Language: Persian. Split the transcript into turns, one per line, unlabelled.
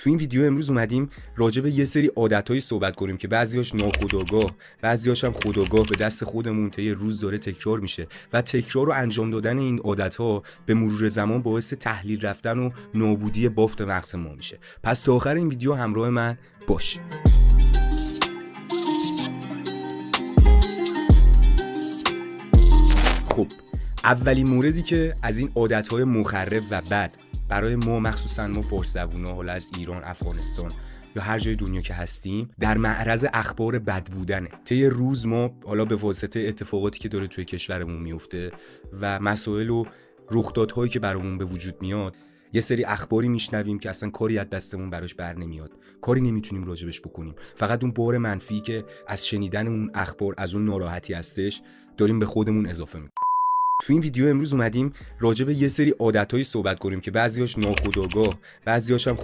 تو این ویدیو امروز اومدیم راجع به یه سری عادتایی صحبت کنیم که بعضیاش ناخودآگاه، بعضیاش هم خودآگاه به دست خودمون تا یه روز داره تکرار میشه و تکرار و انجام دادن این عادت‌ها به مرور زمان باعث تحلیل رفتن و نابودی بافت مغز ما میشه. پس تا آخر این ویدیو همراه من باش. خب اولین موردی که از این عادت‌های مخرب و بد برای ما، مخصوصا ما فارس‌زبونا، حالا از ایران، افغانستان یا هر جای دنیا که هستیم، در معرض اخبار بد بودنه. طی روز ما حالا به واسطه اتفاقاتی که داره توی کشورمون میفته و مسائل و رخدادهایی که برامون به وجود میاد، یه سری اخباری میشنویم که اصلا کاری از دستمون براش بر نمیاد، کاری نمیتونیم راجبش بکنیم. فقط اون بار منفی که از شنیدن اون اخبار، از اون ناراحتی هستش، داریم به خودمون اضافه میکنیم. تو این ویدیو امروز اومدیم راجع به یه سری عادتایی صحبت کنیم که بعضیاش ناخودآگاه، بعضیاش هم